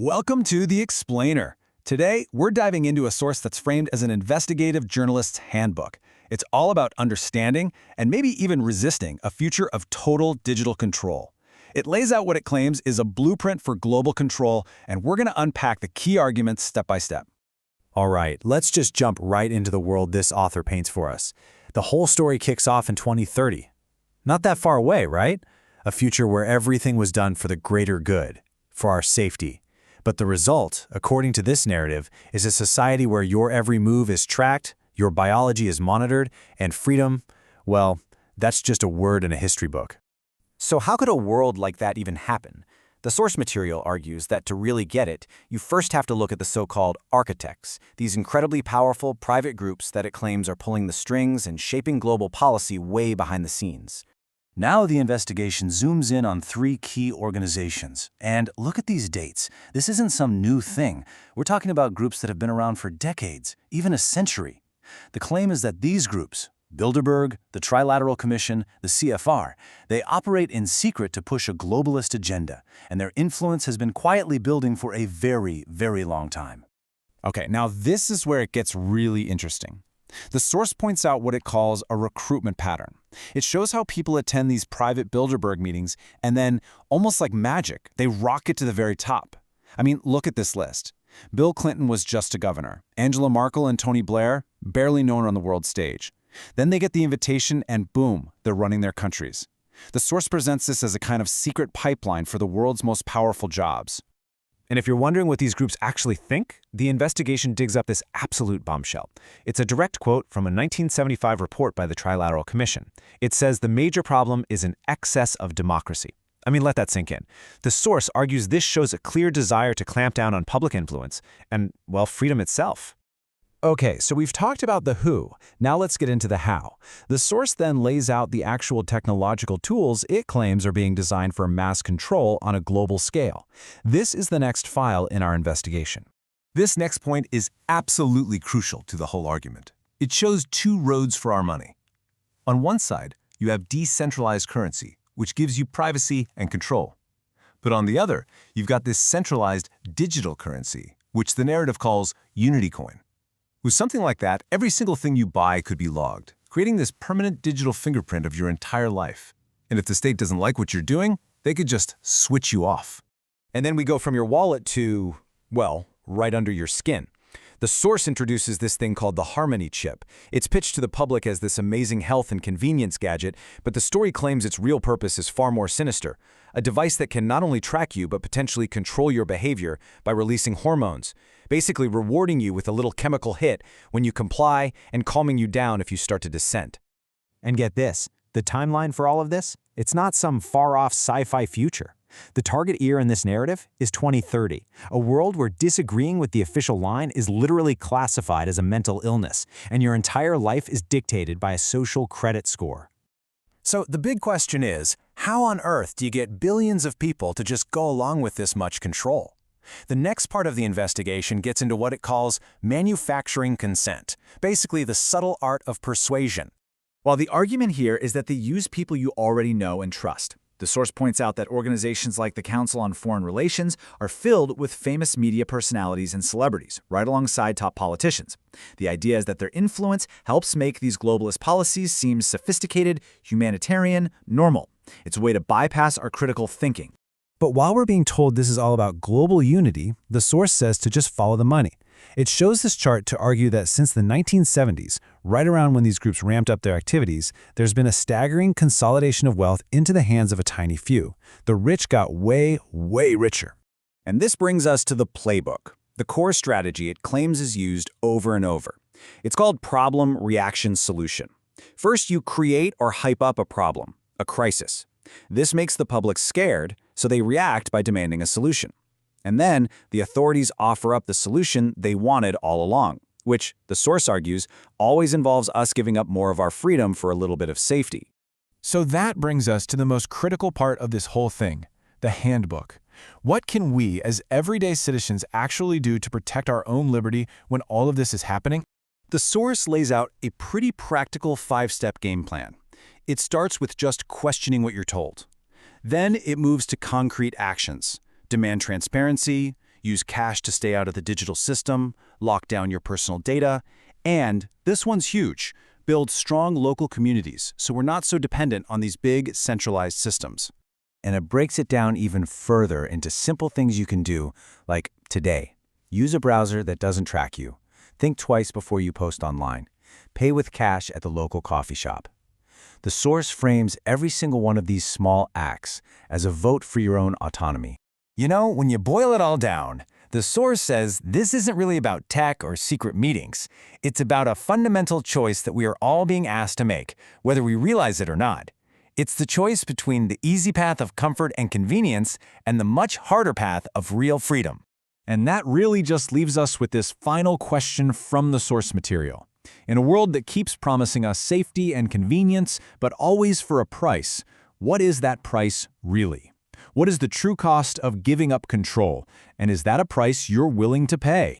Welcome to The Explainer. Today, we're diving into a source that's framed as an investigative journalist's handbook. It's all about understanding, and maybe even resisting, a future of total digital control. It lays out what it claims is a blueprint for global control, and we're going to unpack the key arguments step by step. All right, let's just jump right into the world this author paints for us. The whole story kicks off in 2030. Not that far away, right? A future where everything was done for the greater good, for our safety. But the result, according to this narrative, is a society where your every move is tracked, your biology is monitored, and freedom, well, that's just a word in a history book. So how could a world like that even happen? The source material argues that to really get it, you first have to look at the so-called architects, these incredibly powerful private groups that it claims are pulling the strings and shaping global policy way behind the scenes. Now the investigation zooms in on three key organizations. And look at these dates. This isn't some new thing. We're talking about groups that have been around for decades, even a century. The claim is that these groups, Bilderberg, the Trilateral Commission, the CFR, they operate in secret to push a globalist agenda, and their influence has been quietly building for a very, very long time. Okay, now this is where it gets really interesting. The source points out what it calls a recruitment pattern. It shows how people attend these private Bilderberg meetings and then, almost like magic, they rocket to the very top. I mean, look at this list. Bill Clinton was just a governor. Angela Merkel and Tony Blair, barely known on the world stage. Then they get the invitation and boom, they're running their countries. The source presents this as a kind of secret pipeline for the world's most powerful jobs. And if you're wondering what these groups actually think, the investigation digs up this absolute bombshell. It's a direct quote from a 1975 report by the Trilateral Commission. It says the major problem is an excess of democracy. I mean, let that sink in. The source argues this shows a clear desire to clamp down on public influence and, well, freedom itself. Okay, so we've talked about the who. Now let's get into the how. The source then lays out the actual technological tools it claims are being designed for mass control on a global scale. This is the next file in our investigation. This next point is absolutely crucial to the whole argument. It shows two roads for our money. On one side, you have decentralized currency, which gives you privacy and control. But on the other, you've got this centralized digital currency, which the narrative calls Unity Coin. With something like that, every single thing you buy could be logged, creating this permanent digital fingerprint of your entire life. And if the state doesn't like what you're doing, they could just switch you off. And then we go from your wallet to, well, right under your skin. The source introduces this thing called the Harmony chip. It's pitched to the public as this amazing health and convenience gadget, but the story claims its real purpose is far more sinister. A device that can not only track you, but potentially control your behavior by releasing hormones, basically rewarding you with a little chemical hit when you comply and calming you down if you start to dissent. And get this, the timeline for all of this? It's not some far-off sci-fi future. The target year in this narrative is 2030, a world where disagreeing with the official line is literally classified as a mental illness, and your entire life is dictated by a social credit score. So the big question is, how on earth do you get billions of people to just go along with this much control? The next part of the investigation gets into what it calls manufacturing consent, basically the subtle art of persuasion. While the argument here is that they use people you already know and trust. The source points out that organizations like the Council on Foreign Relations are filled with famous media personalities and celebrities, right alongside top politicians. The idea is that their influence helps make these globalist policies seem sophisticated, humanitarian, normal. It's a way to bypass our critical thinking. But while we're being told this is all about global unity, the source says to just follow the money. It shows this chart to argue that since the 1970s, right around when these groups ramped up their activities, there's been a staggering consolidation of wealth into the hands of a tiny few. The rich got way, way richer. And this brings us to the playbook, the core strategy it claims is used over and over. It's called problem, reaction, solution. First, you create or hype up a problem, a crisis. This makes the public scared, so they react by demanding a solution. And then, the authorities offer up the solution they wanted all along, which, the source argues, always involves us giving up more of our freedom for a little bit of safety. So that brings us to the most critical part of this whole thing, the handbook. What can we, as everyday citizens, actually do to protect our own liberty when all of this is happening? The source lays out a pretty practical 5-step game plan. It starts with just questioning what you're told. Then it moves to concrete actions. Demand transparency, use cash to stay out of the digital system, lock down your personal data, and, this one's huge, build strong local communities so we're not so dependent on these big, centralized systems. And it breaks it down even further into simple things you can do, like today. Use a browser that doesn't track you. Think twice before you post online. Pay with cash at the local coffee shop. The source frames every single one of these small acts as a vote for your own autonomy. You know, when you boil it all down, the source says this isn't really about tech or secret meetings. It's about a fundamental choice that we are all being asked to make, whether we realize it or not. It's the choice between the easy path of comfort and convenience and the much harder path of real freedom. And that really just leaves us with this final question from the source material. In a world that keeps promising us safety and convenience, but always for a price, what is that price really? What is the true cost of giving up control? And is that a price you're willing to pay?